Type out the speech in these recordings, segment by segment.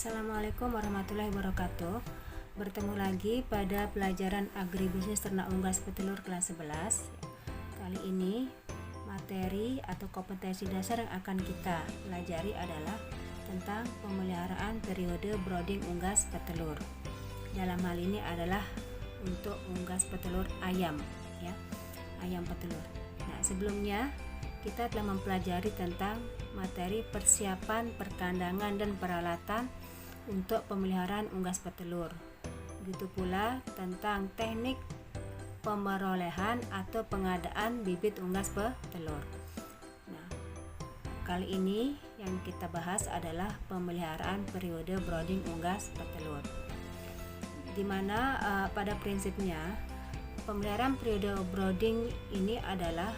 Assalamualaikum warahmatullahi wabarakatuh. Bertemu lagi pada pelajaran agribisnis ternak unggas petelur kelas 11. Kali ini materi atau kompetensi dasar yang akan kita pelajari adalah tentang pemeliharaan periode brooding unggas petelur. Dalam hal ini adalah untuk unggas petelur ayam, ya, ayam petelur. Nah, sebelumnya kita telah mempelajari tentang materi persiapan perkandangan dan peralatan untuk pemeliharaan unggas petelur. Begitu pula tentang teknik pemerolehan atau pengadaan bibit unggas petelur. Nah, kali ini yang kita bahas adalah pemeliharaan periode brooding unggas petelur. Di mana pada prinsipnya pemeliharaan periode brooding ini adalah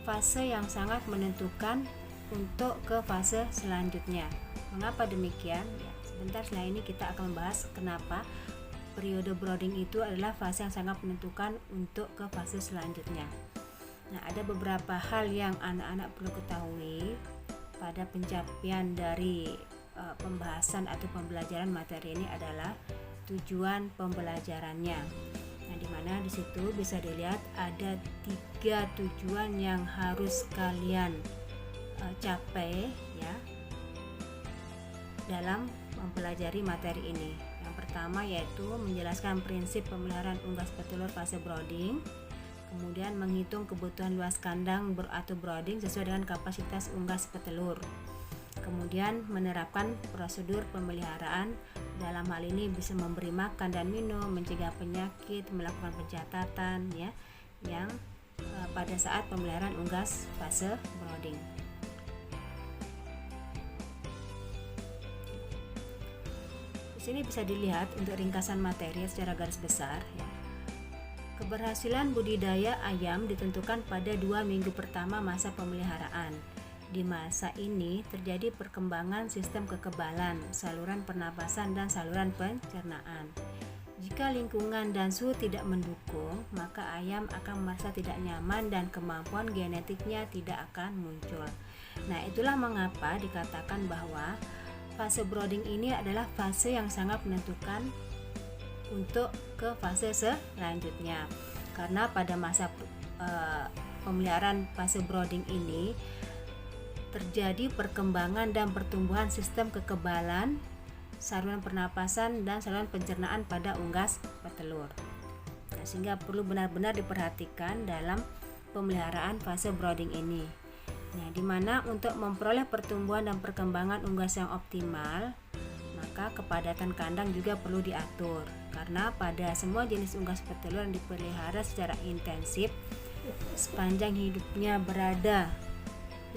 fase yang sangat menentukan untuk ke fase selanjutnya. Mengapa demikian? Ya, sebentar setelah ini kita akan membahas kenapa periode brooding itu adalah fase yang sangat menentukan untuk ke fase selanjutnya. Nah, ada beberapa hal yang anak-anak perlu ketahui pada pencapaian dari pembahasan atau pembelajaran materi ini adalah tujuan pembelajarannya. Nah, di mana di situ bisa dilihat ada 3 tujuan yang harus kalian capai, ya, dalam mempelajari materi ini. Yang pertama yaitu menjelaskan prinsip pemeliharaan unggas petelur fase brooding, kemudian menghitung kebutuhan luas kandang atau brooding sesuai dengan kapasitas unggas petelur, kemudian menerapkan prosedur pemeliharaan. Dalam hal ini bisa memberi makan dan minum, mencegah penyakit, melakukan pencatatan, ya, yang pada saat pemeliharaan unggas fase brooding. Di sini bisa dilihat untuk ringkasan materi secara garis besar, ya. Keberhasilan budidaya ayam ditentukan pada 2 minggu pertama masa pemeliharaan. Di masa ini terjadi perkembangan sistem kekebalan, saluran pernapasan dan saluran pencernaan. Jika lingkungan dan suhu tidak mendukung, maka ayam akan merasa tidak nyaman dan kemampuan genetiknya tidak akan muncul. Nah, itulah mengapa dikatakan bahwa fase brooding ini adalah fase yang sangat menentukan untuk ke fase selanjutnya. Karena pada masa pemeliharaan fase brooding ini terjadi perkembangan dan pertumbuhan sistem kekebalan, saluran pernapasan dan saluran pencernaan pada unggas petelur. Nah, sehingga perlu benar-benar diperhatikan dalam pemeliharaan fase brooding ini. Nah, di mana untuk memperoleh pertumbuhan dan perkembangan unggas yang optimal, maka kepadatan kandang juga perlu diatur. Karena pada semua jenis unggas petelur yang dipelihara secara intensif sepanjang hidupnya berada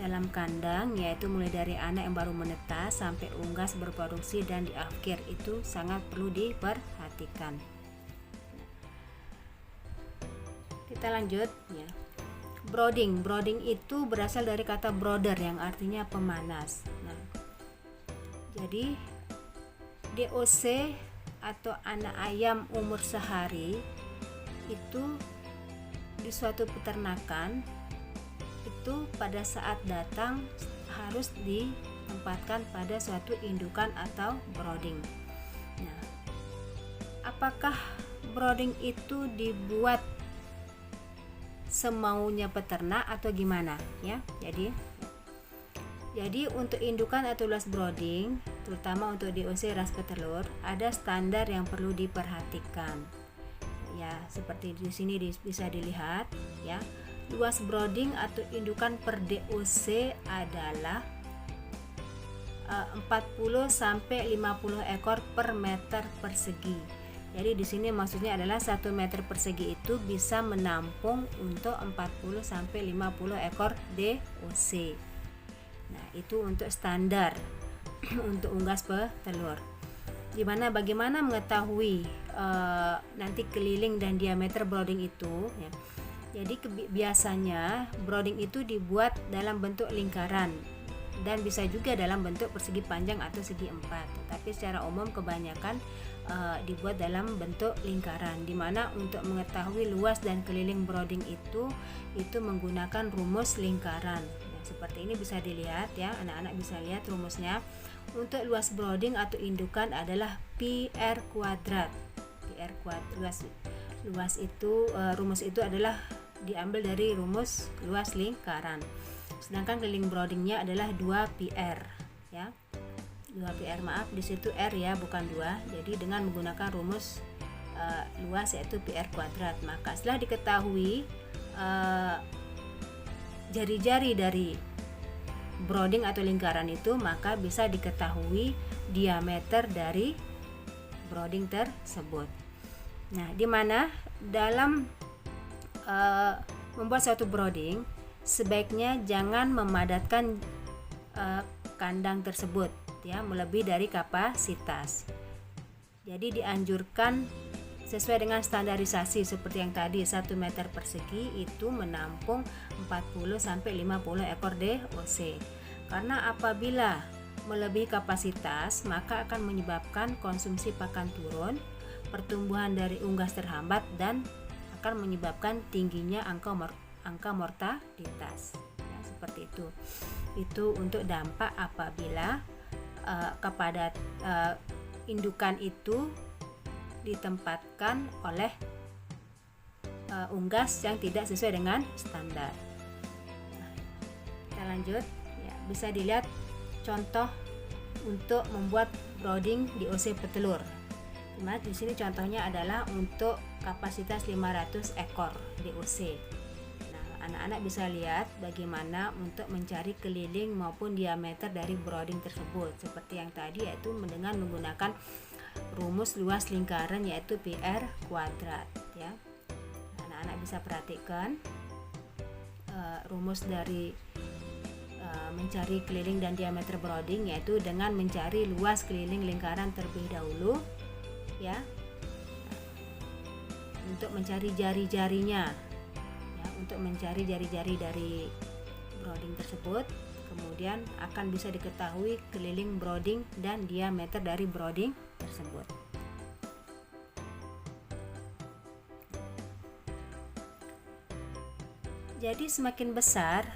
dalam kandang, yaitu mulai dari anak yang baru menetas sampai unggas berproduksi dan di akhir, itu sangat perlu diperhatikan. Kita lanjut, ya. Brooding itu berasal dari kata brooder yang artinya pemanas. Nah, jadi DOC atau anak ayam umur sehari itu di suatu peternakan itu pada saat datang harus ditempatkan pada suatu indukan atau brooding. Nah, apakah brooding itu dibuat semaunya peternak atau gimana, ya? Jadi untuk indukan atau luas brooding, terutama untuk DOC ras petelur, ada standar yang perlu diperhatikan. Ya, seperti di sini bisa dilihat, ya. Luas brooding atau indukan per DOC adalah 40 sampai 50 ekor per meter persegi. Jadi di sini maksudnya adalah 1 meter persegi itu bisa menampung untuk 40 sampai 50 ekor DOC. Nah, itu untuk standar untuk unggas petelur. Bagaimana mengetahui nanti keliling dan diameter brooding itu, ya. Jadi biasanya brooding itu dibuat dalam bentuk lingkaran dan bisa juga dalam bentuk persegi panjang atau segi 4. Tapi secara umum kebanyakan dibuat dalam bentuk lingkaran, di mana untuk mengetahui luas dan keliling brooding itu menggunakan rumus lingkaran. Nah, seperti ini bisa dilihat, ya, anak-anak bisa lihat rumusnya. Untuk luas brooding atau indukan adalah PR kuadrat. Luas itu rumus itu adalah diambil dari rumus luas lingkaran. Sedangkan keliling broodingnya adalah 2PR ya. 2PR, maaf, di situ R ya, bukan 2. Jadi dengan menggunakan rumus luas yaitu PR kuadrat, maka setelah diketahui jari-jari dari brooding atau lingkaran itu, maka bisa diketahui diameter dari brooding tersebut. Nah, di mana dalam membuat suatu brooding sebaiknya jangan memadatkan kandang tersebut ya, melebihi dari kapasitas. Jadi dianjurkan sesuai dengan standarisasi seperti yang tadi, 1 meter persegi itu menampung 40 sampai 50 ekor DOC. Karena apabila melebihi kapasitas, maka akan menyebabkan konsumsi pakan turun, pertumbuhan dari unggas terhambat, dan akan menyebabkan tingginya angka mortalitas ya, seperti itu. Itu untuk dampak apabila kepada indukan itu ditempatkan oleh unggas yang tidak sesuai dengan standar. Nah, kita lanjut ya, bisa dilihat contoh untuk membuat brooding DOC petelur. Di sini contohnya adalah untuk kapasitas 500 ekor DOC. Nah, anak-anak bisa lihat bagaimana untuk mencari keliling maupun diameter dari brooding tersebut. Seperti yang tadi, yaitu dengan menggunakan rumus luas lingkaran yaitu PR kuadrat ya. Anak-anak bisa perhatikan rumus dari mencari keliling dan diameter brooding, yaitu dengan mencari luas keliling lingkaran terlebih dahulu ya, untuk mencari jari-jarinya ya, untuk mencari jari-jari dari brooding tersebut, kemudian akan bisa diketahui keliling brooding dan diameter dari brooding tersebut. Jadi semakin besar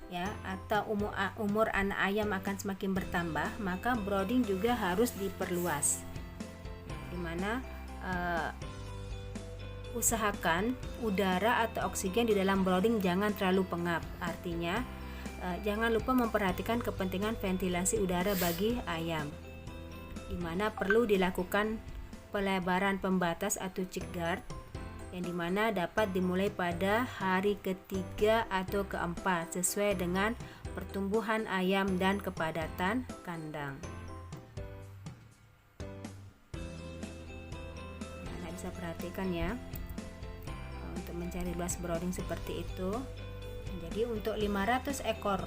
ya, atau umur anak ayam akan semakin bertambah, maka brooding juga harus diperluas. Di mana usahakan udara atau oksigen di dalam brooding jangan terlalu pengap. Artinya jangan lupa memperhatikan kepentingan ventilasi udara bagi ayam, di mana perlu dilakukan pelebaran pembatas atau chick guard, yang dimana dapat dimulai pada hari ketiga atau keempat sesuai dengan pertumbuhan ayam dan kepadatan kandang. Nah, bisa perhatikan ya, untuk mencari luas brooding seperti itu. Jadi untuk 500 ekor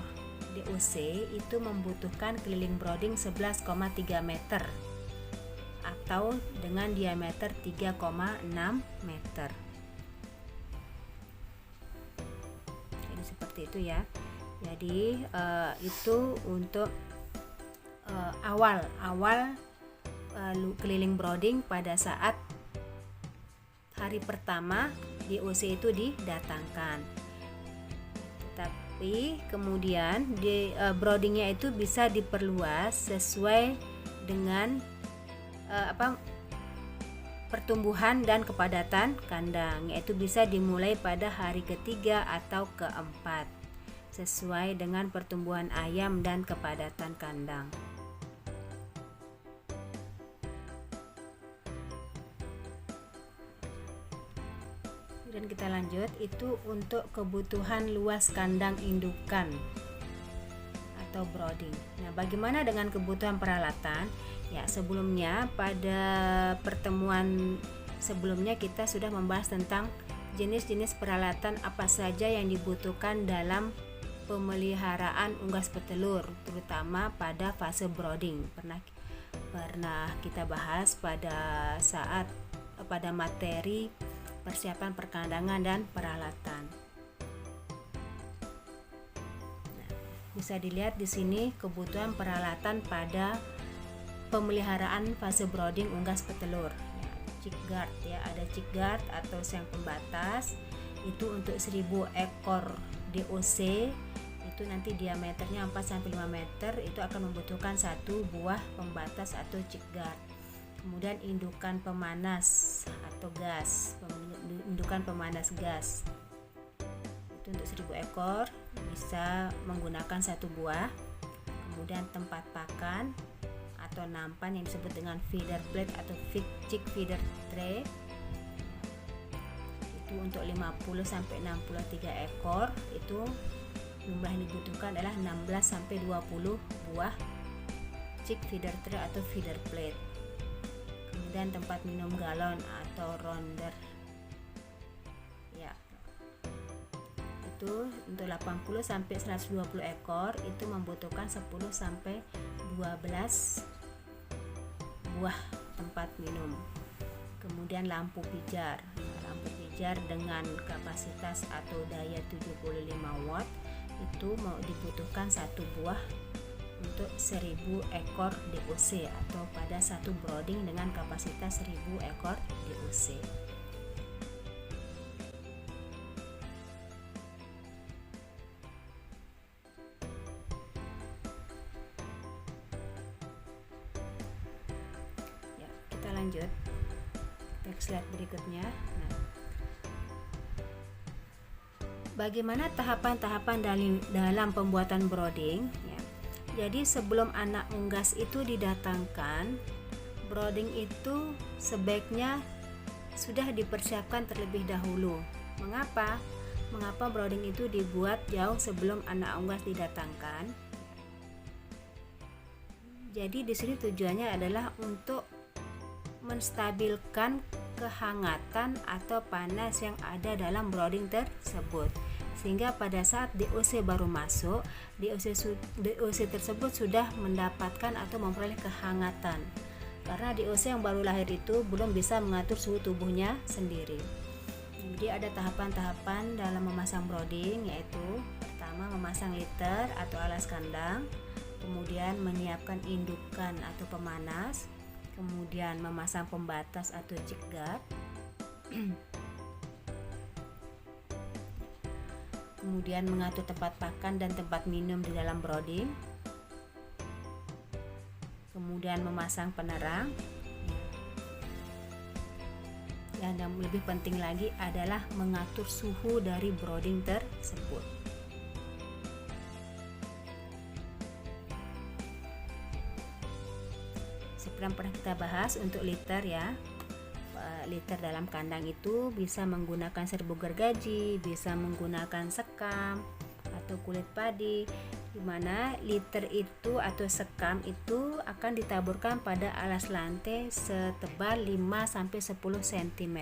DOC itu membutuhkan keliling brooding 11,3 meter atau dengan diameter 3,6 meter. Jadi seperti itu ya. Jadi itu untuk awal keliling brooding pada saat hari pertama DOC itu didatangkan. Tetapi kemudian broodingnya itu bisa diperluas sesuai dengan pertumbuhan dan kepadatan kandang, yaitu bisa dimulai pada hari ketiga atau keempat sesuai dengan pertumbuhan ayam dan kepadatan kandang. Dan kita lanjut, itu untuk kebutuhan luas kandang indukan atau brooding. Nah, bagaimana dengan kebutuhan peralatan? Ya, sebelumnya pada pertemuan sebelumnya kita sudah membahas tentang jenis-jenis peralatan apa saja yang dibutuhkan dalam pemeliharaan unggas petelur, terutama pada fase brooding. Pernah kita bahas pada materi persiapan perkandangan dan peralatan. Nah, bisa dilihat di sini kebutuhan peralatan pada pemeliharaan fase brooding unggas petelur. Ya, chick guard ya, ada chick guard atau siang pembatas itu untuk 1000 ekor DOC itu nanti diameternya 4-5 meter, itu akan membutuhkan 1 buah pembatas atau chick guard. Kemudian indukan pemanas atau gas, indukan pemanas gas itu untuk 1000 ekor bisa menggunakan 1 buah. Kemudian tempat pakan atau nampan yang disebut dengan feeder plate atau chick feeder tray itu untuk 50-63 ekor, itu jumlah yang dibutuhkan adalah 16-20 buah chick feeder tray atau feeder plate. Kemudian tempat minum galon atau rounder ya, itu untuk 80-120 ekor itu membutuhkan 10-12 buah tempat minum. Kemudian lampu pijar dengan kapasitas atau daya 75 watt itu mau dibutuhkan 1 buah untuk 1000 ekor DOC atau pada satu brooding dengan kapasitas 1000 ekor DOC. Ya, kita lanjut ke slide berikutnya. Bagaimana tahapan-tahapan dalam pembuatan brooding ya. Jadi sebelum anak unggas itu didatangkan, brooding itu sebaiknya sudah dipersiapkan terlebih dahulu. Mengapa? Mengapa brooding itu dibuat jauh sebelum anak unggas didatangkan? Jadi di sini tujuannya adalah untuk menstabilkan kehangatan atau panas yang ada dalam brooding tersebut, sehingga pada saat DOC baru masuk, DOC tersebut sudah mendapatkan atau memperoleh kehangatan, karena DOC yang baru lahir itu belum bisa mengatur suhu tubuhnya sendiri. Jadi ada tahapan-tahapan dalam memasang brooding, yaitu pertama memasang litter atau alas kandang, kemudian menyiapkan indukan atau pemanas, kemudian memasang pembatas atau chick guard, kemudian mengatur tempat pakan dan tempat minum di dalam brooding, kemudian memasang penerang, dan yang lebih penting lagi adalah mengatur suhu dari brooding tersebut. Seperti yang pernah kita bahas untuk litter ya, litter dalam kandang itu bisa menggunakan serbuk gergaji, bisa menggunakan sekam atau kulit padi, di mana litter itu atau sekam itu akan ditaburkan pada alas lantai setebal 5-10 cm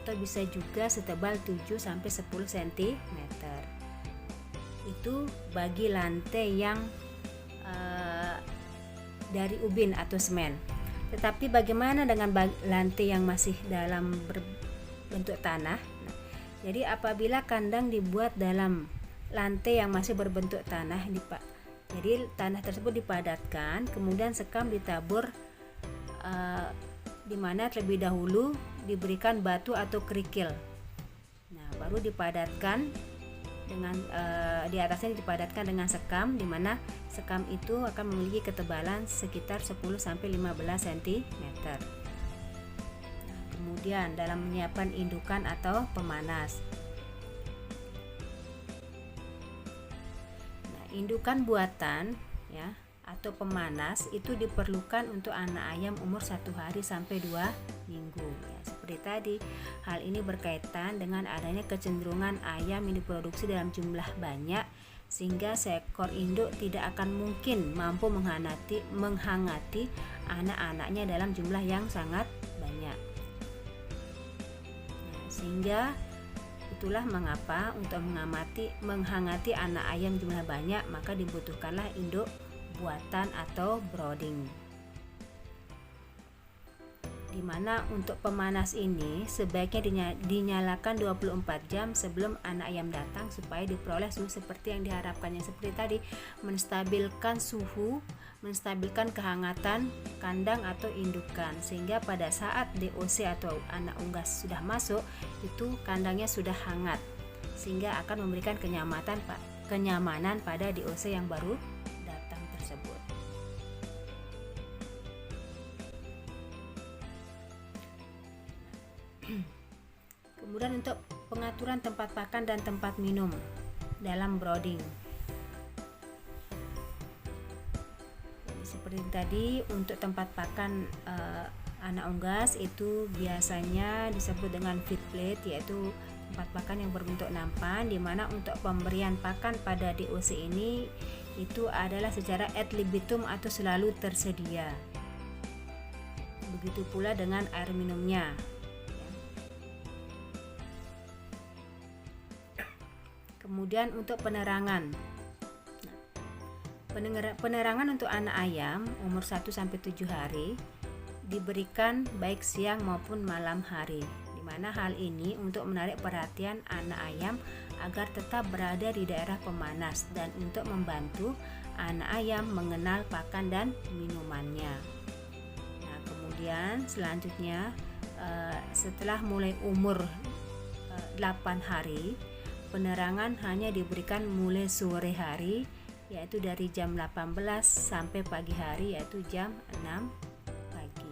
atau bisa juga setebal 7-10 cm. Itu bagi lantai yang dari ubin atau semen. Tetapi bagaimana dengan lantai yang masih dalam berbentuk tanah? Jadi apabila kandang dibuat dalam lantai yang masih berbentuk tanah, jadi tanah tersebut dipadatkan, kemudian sekam ditabur, di mana terlebih dahulu diberikan batu atau kerikil. Nah, baru dipadatkan dengan di atasnya dipadatkan dengan sekam, di mana sekam itu akan memiliki ketebalan sekitar 10-15 cm. Nah, kemudian dalam menyiapkan indukan atau pemanas. Nah, indukan buatan ya atau pemanas itu diperlukan untuk anak ayam umur 1 hari sampai 2 minggu ya. Seperti tadi, hal ini berkaitan dengan adanya kecenderungan ayam yang diproduksi dalam jumlah banyak, sehingga seekor induk tidak akan mungkin mampu menghangati anak-anaknya dalam jumlah yang sangat banyak. Nah, sehingga itulah mengapa untuk menghangati anak ayam jumlah banyak, maka dibutuhkanlah induk buatan atau brooding. Dimana untuk pemanas ini sebaiknya dinyalakan 24 jam sebelum anak ayam datang supaya diperoleh suhu seperti yang diharapkannya. Seperti tadi, menstabilkan suhu, menstabilkan kehangatan kandang atau indukan, sehingga pada saat DOC atau anak unggas sudah masuk, itu kandangnya sudah hangat, sehingga akan memberikan kenyamanan pada DOC yang baru datang tersebut. Kemudian untuk pengaturan tempat pakan dan tempat minum dalam brooding. Seperti tadi, untuk tempat pakan anak unggas itu biasanya disebut dengan feed plate, yaitu tempat pakan yang berbentuk nampan, di mana untuk pemberian pakan pada DOC ini itu adalah secara ad libitum atau selalu tersedia. Begitu pula dengan air minumnya. Kemudian untuk penerangan. Penerangan untuk anak ayam umur 1-7 hari diberikan baik siang maupun malam hari, di mana hal ini untuk menarik perhatian anak ayam agar tetap berada di daerah pemanas dan untuk membantu anak ayam mengenal pakan dan minumannya. Nah, kemudian selanjutnya setelah mulai umur 8 hari, penerangan hanya diberikan mulai sore hari, yaitu dari jam 18 sampai pagi hari, yaitu jam 6 pagi.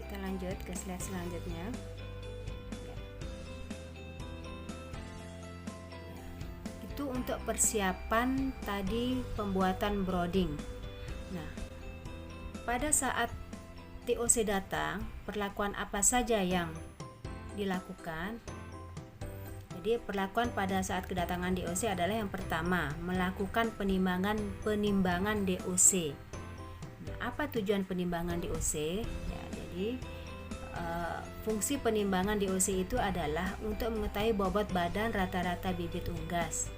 Kita lanjut ke slide selanjutnya. Itu untuk persiapan tadi pembuatan brooding. Nah, pada saat DOC datang, perlakuan apa saja yang dilakukan? Jadi perlakuan pada saat kedatangan DOC adalah yang pertama, melakukan penimbangan DOC. Nah, apa tujuan penimbangan DOC? Ya, jadi fungsi penimbangan DOC itu adalah untuk mengetahui bobot badan rata-rata bibit unggas,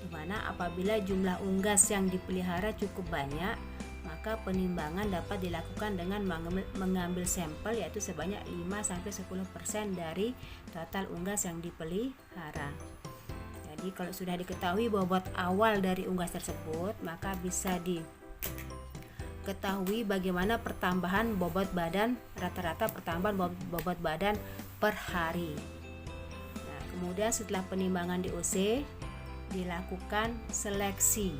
di mana apabila jumlah unggas yang dipelihara cukup banyak, maka penimbangan dapat dilakukan dengan mengambil sampel, yaitu sebanyak 5-10% dari total unggas yang dipelihara. Jadi kalau sudah diketahui bobot awal dari unggas tersebut, maka bisa diketahui bagaimana pertambahan bobot badan, rata-rata pertambahan bobot badan per hari. Nah, kemudian setelah penimbangan DOC dilakukan seleksi.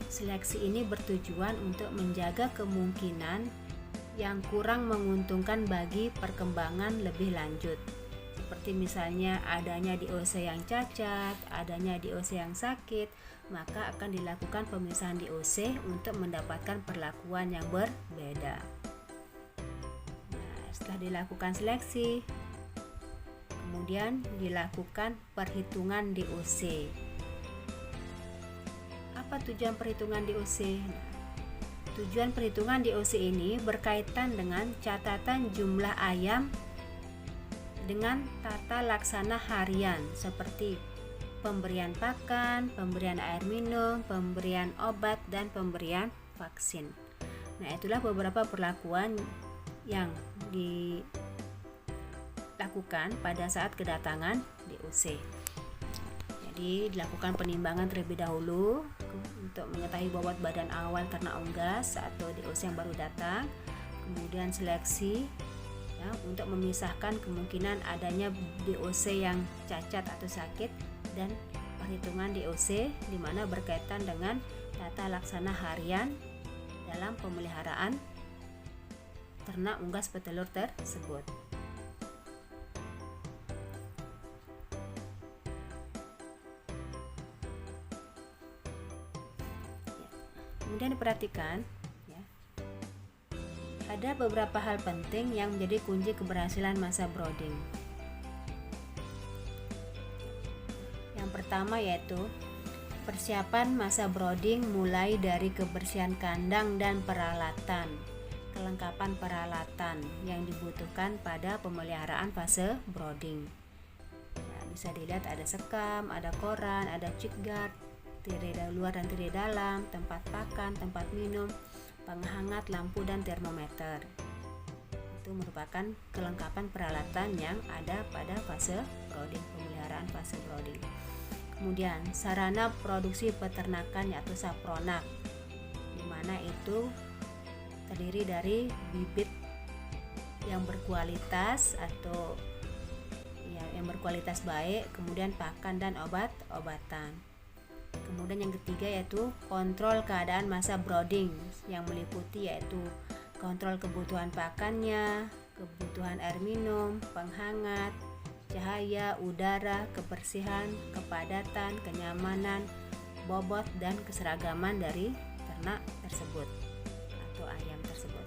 Seleksi ini bertujuan untuk menjaga kemungkinan yang kurang menguntungkan bagi perkembangan lebih lanjut, seperti misalnya adanya DOC yang cacat, adanya DOC yang sakit, maka akan dilakukan pemisahan DOC untuk mendapatkan perlakuan yang berbeda. Nah, setelah dilakukan seleksi, kemudian dilakukan perhitungan DOC. Apa tujuan perhitungan DOC? Tujuan perhitungan DOC ini berkaitan dengan catatan jumlah ayam dengan tata laksana harian seperti pemberian pakan, pemberian air minum, pemberian obat, dan pemberian vaksin. Nah, itulah beberapa perlakuan yang dilakukan pada saat kedatangan DOC. Jadi dilakukan penimbangan terlebih dahulu untuk mengetahui bobot badan awal ternak unggas atau DOC yang baru datang, kemudian seleksi ya, untuk memisahkan kemungkinan adanya DOC yang cacat atau sakit, dan perhitungan DOC di mana berkaitan dengan tata laksana harian dalam pemeliharaan ternak unggas petelur tersebut. Kemudian diperhatikan ya, ada beberapa hal penting yang menjadi kunci keberhasilan masa brooding. Yang pertama yaitu persiapan masa brooding, mulai dari kebersihan kandang dan peralatan, kelengkapan peralatan yang dibutuhkan pada pemeliharaan fase brooding. Nah, bisa dilihat ada sekam, ada koran, ada chick guard, tirai luar dan tirai dalam, tempat pakan, tempat minum, penghangat, lampu, dan termometer. Itu merupakan kelengkapan peralatan yang ada pada fase brooding, pemeliharaan fase brooding. Kemudian sarana produksi peternakan yaitu sapronak, di mana itu terdiri dari bibit yang berkualitas atau ya, yang berkualitas baik, kemudian pakan dan obat-obatan. Kemudian yang ketiga yaitu kontrol keadaan masa brooding, yang meliputi yaitu kontrol kebutuhan pakannya, kebutuhan air minum, penghangat, cahaya, udara, kebersihan, kepadatan, kenyamanan, bobot, dan keseragaman dari ternak tersebut atau ayam tersebut.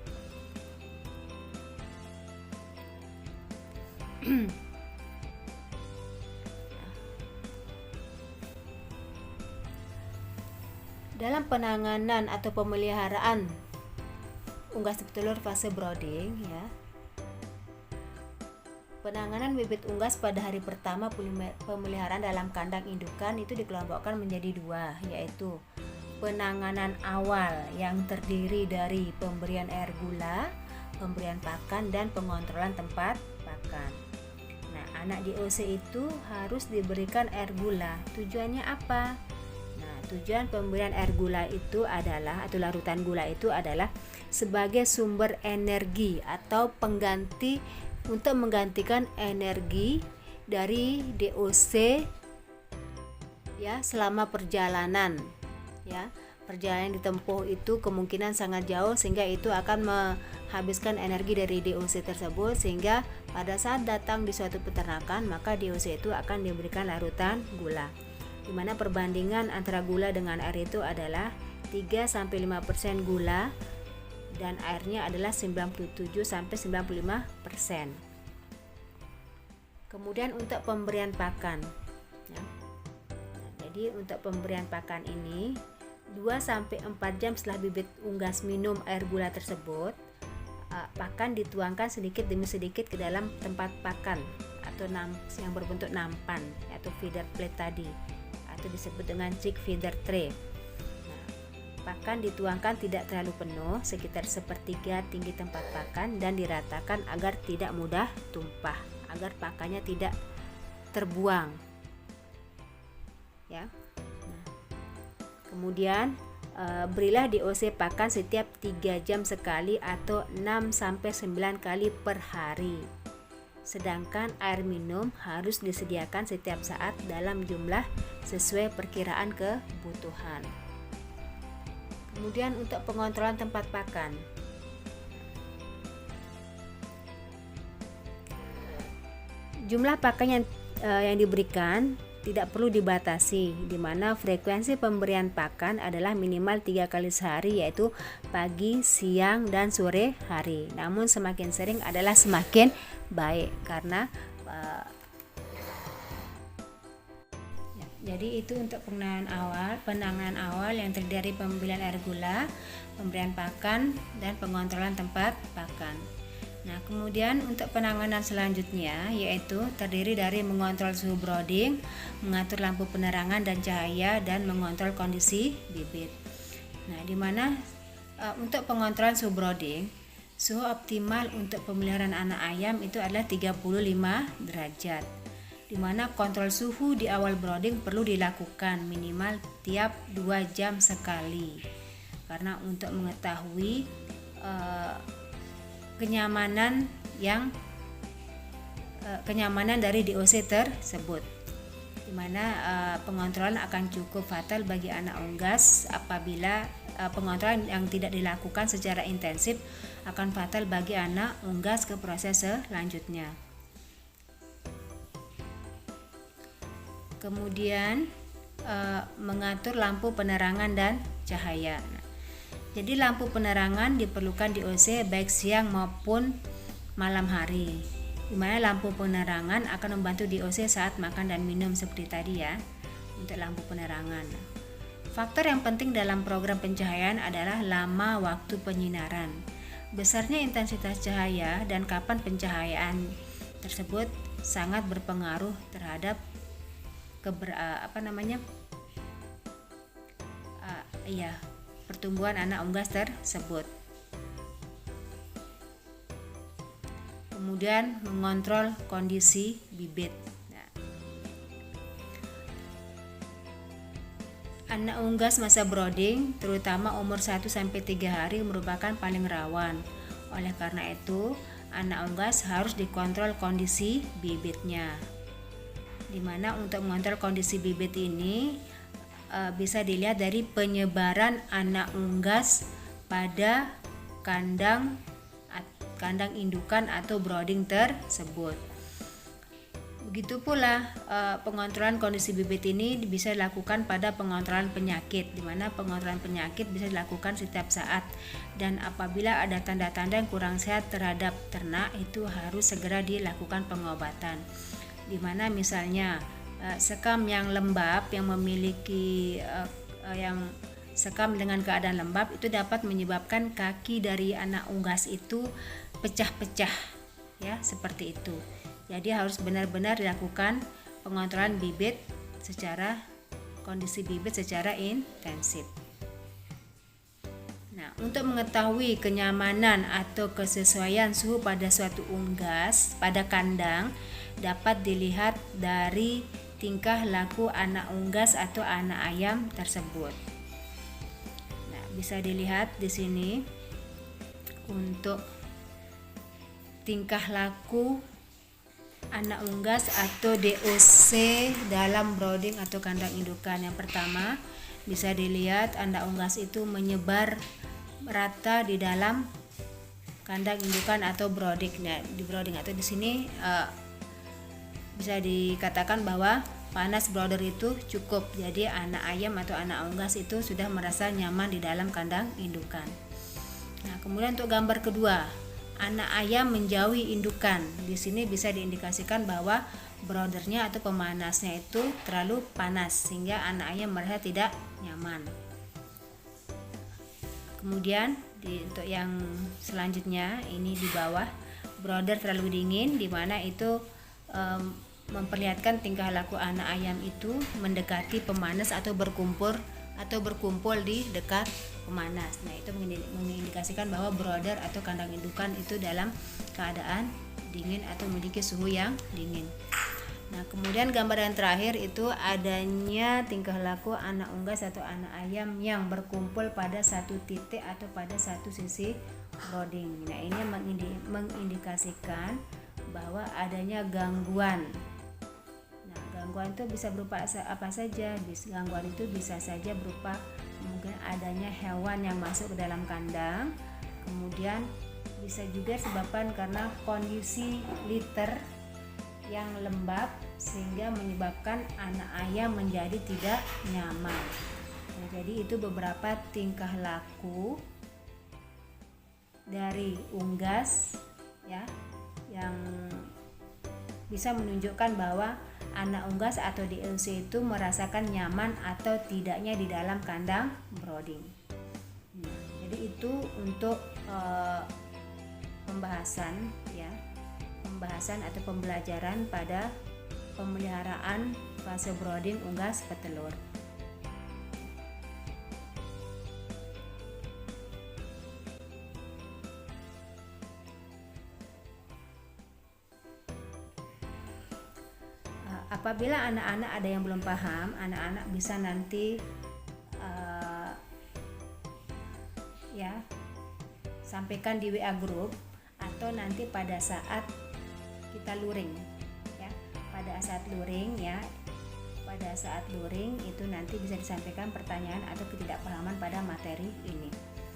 Dalam penanganan atau pemeliharaan unggas petelur fase brooding ya. Penanganan bibit unggas pada hari pertama pemeliharaan dalam kandang indukan itu dikelompokkan menjadi dua, yaitu penanganan awal yang terdiri dari pemberian air gula, pemberian pakan, dan pengontrolan tempat pakan. Nah, anak DOC itu harus diberikan air gula. Tujuannya apa? Nah, tujuan pemberian air gula itu adalah, atau larutan gula itu adalah sebagai sumber energi atau pengganti untuk menggantikan energi dari DOC ya selama perjalanan ya. Perjalanan ditempuh itu kemungkinan sangat jauh sehingga itu akan menghabiskan energi dari DOC tersebut, sehingga pada saat datang di suatu peternakan maka DOC itu akan diberikan larutan gula, di mana perbandingan antara gula dengan air itu adalah 3-5% gula dan airnya adalah 97-95%. Kemudian untuk pemberian pakan ya. Nah, jadi untuk pemberian pakan ini 2-4 jam setelah bibit unggas minum air gula tersebut, pakan dituangkan sedikit demi sedikit ke dalam tempat pakan atau yang berbentuk nampan atau feeder plate tadi, atau disebut dengan chick feeder tray. Pakan dituangkan tidak terlalu penuh, sekitar sepertiga tinggi tempat pakan, dan diratakan agar tidak mudah tumpah, agar pakannya tidak terbuang. Ya. Nah, kemudian berilah DOC pakan setiap 3 jam sekali atau 6-9 kali per hari. Sedangkan air minum harus disediakan setiap saat dalam jumlah sesuai perkiraan kebutuhan. Kemudian untuk pengontrolan tempat pakan, jumlah pakan yang diberikan tidak perlu dibatasi, di mana frekuensi pemberian pakan adalah minimal 3 kali sehari, yaitu pagi, siang, dan sore hari. Namun semakin sering adalah semakin baik, karena jadi itu untuk penanganan awal yang terdiri dari pemberian air gula, pemberian pakan, dan pengontrolan tempat pakan. Nah, kemudian untuk penanganan selanjutnya yaitu terdiri dari mengontrol suhu brooding, mengatur lampu penerangan dan cahaya, dan mengontrol kondisi bibit. Nah, di mana untuk pengontrolan suhu brooding, suhu optimal untuk pemeliharaan anak ayam itu adalah 35 derajat. Di mana kontrol suhu di awal brooding perlu dilakukan minimal tiap 2 jam sekali, karena untuk mengetahui kenyamanan dari DOC tersebut, di mana pengontrolan akan cukup fatal bagi anak unggas apabila pengontrolan yang tidak dilakukan secara intensif akan fatal bagi anak unggas ke proses selanjutnya. Kemudian mengatur lampu penerangan dan cahaya. Jadi lampu penerangan diperlukan di DOC baik siang maupun malam hari, di mana lampu penerangan akan membantu DOC saat makan dan minum seperti tadi ya, untuk lampu penerangan. Faktor yang penting dalam program pencahayaan adalah lama waktu penyinaran, besarnya intensitas cahaya, dan kapan pencahayaan tersebut sangat berpengaruh terhadap pertumbuhan anak unggas tersebut. Kemudian mengontrol kondisi bibit. Nah, Anak unggas masa brooding, terutama umur 1-3 hari merupakan paling rawan. Oleh karena itu, anak unggas harus dikontrol kondisi bibitnya. Dimana untuk mengontrol kondisi bibit ini bisa dilihat dari penyebaran anak unggas pada kandang indukan atau brooding tersebut. Begitu pula pengontrolan kondisi bibit ini bisa dilakukan pada pengontrolan penyakit, di mana pengontrolan penyakit bisa dilakukan setiap saat, dan apabila ada tanda-tanda yang kurang sehat terhadap ternak itu harus segera dilakukan pengobatan. Di mana misalnya sekam yang lembab yang memiliki yang sekam dengan keadaan lembab itu dapat menyebabkan kaki dari anak unggas itu pecah-pecah, ya, seperti itu. Jadi harus benar-benar dilakukan pengontrolan bibit kondisi bibit secara intensif. Nah, untuk mengetahui kenyamanan atau kesesuaian suhu pada suatu unggas pada kandang dapat dilihat dari tingkah laku anak unggas atau anak ayam tersebut. Nah, bisa dilihat di sini untuk tingkah laku anak unggas atau DOC dalam brooding atau kandang indukan. Yang pertama, bisa dilihat anak unggas itu menyebar merata di dalam kandang indukan atau brooding. Nah, di brooding atau di sini bisa dikatakan bahwa panas brooder itu cukup. Jadi anak ayam atau anak unggas itu sudah merasa nyaman di dalam kandang indukan. Nah, kemudian untuk gambar kedua, anak ayam menjauhi indukan. Di sini bisa diindikasikan bahwa broodernya atau pemanasnya itu terlalu panas sehingga anak ayam merasa tidak nyaman. Kemudian untuk yang selanjutnya ini di bawah, brooder terlalu dingin, di mana itu memperlihatkan tingkah laku anak ayam itu mendekati pemanas atau berkumpul di dekat pemanas. Nah, itu mengindikasikan bahwa brooder atau kandang indukan itu dalam keadaan dingin atau memiliki suhu yang dingin. Nah, kemudian gambar yang terakhir itu adanya tingkah laku anak unggas atau anak ayam yang berkumpul pada satu titik atau pada satu sisi brooding. Nah, ini mengindikasikan bahwa adanya gangguan. Nah, gangguan itu bisa berupa apa saja. Gangguan itu bisa saja berupa mungkin adanya hewan yang masuk ke dalam kandang, kemudian bisa juga disebabkan karena kondisi litter yang lembab sehingga menyebabkan anak ayam menjadi tidak nyaman. Nah, jadi itu beberapa tingkah laku dari unggas, ya, yang bisa menunjukkan bahwa anak unggas atau DOC itu merasakan nyaman atau tidaknya di dalam kandang brooding. Nah, jadi itu untuk pembahasan atau pembelajaran pada pemeliharaan fase brooding unggas petelur. Apabila anak-anak ada yang belum paham, anak-anak bisa nanti sampaikan di WA group atau nanti pada saat kita luring, ya. Pada saat luring itu nanti bisa disampaikan pertanyaan atau ketidakpahaman pada materi ini.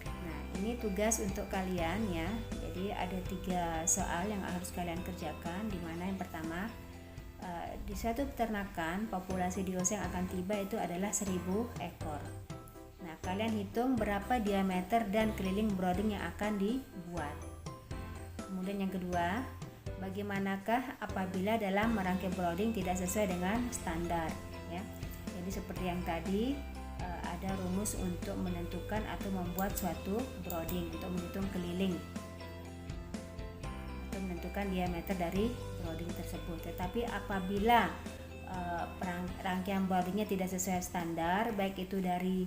Nah, ini tugas untuk kalian, ya. Jadi ada 3 soal yang harus kalian kerjakan, di mana yang pertama, di suatu peternakan populasi DOC yang akan tiba itu adalah 1000 ekor. Nah, kalian hitung berapa diameter dan keliling brooding yang akan dibuat. Kemudian yang kedua, bagaimanakah apabila dalam merangkai brooding tidak sesuai dengan standar, ya. Jadi seperti yang tadi, ada rumus untuk menentukan atau membuat suatu brooding untuk menghitung keliling atau menentukan diameter dari brooding tersebut. Tetapi apabila rangkaian broodingnya tidak sesuai standar, baik itu dari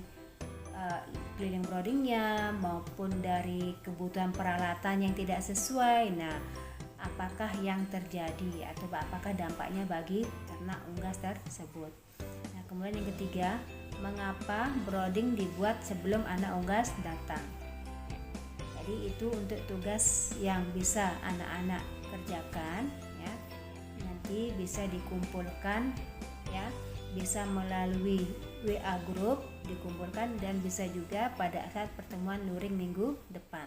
keliling broodingnya maupun dari kebutuhan peralatan yang tidak sesuai, nah, apakah yang terjadi atau apakah dampaknya bagi ternak unggas tersebut. Nah, kemudian yang ketiga, mengapa browding dibuat sebelum anak unggas datang. Jadi itu untuk tugas yang bisa anak-anak kerjakan ya. Nanti bisa dikumpulkan ya, bisa melalui WA group dikumpulkan, dan bisa juga pada saat pertemuan luring minggu depan.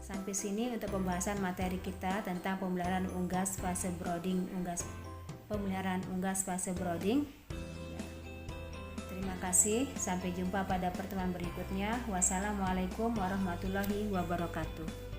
Sampai sini untuk pembahasan materi kita tentang pemeliharaan unggas fase browding, pemeliharaan unggas fase browding. Terima kasih, sampai jumpa pada pertemuan berikutnya. Wassalamualaikum warahmatullahi wabarakatuh.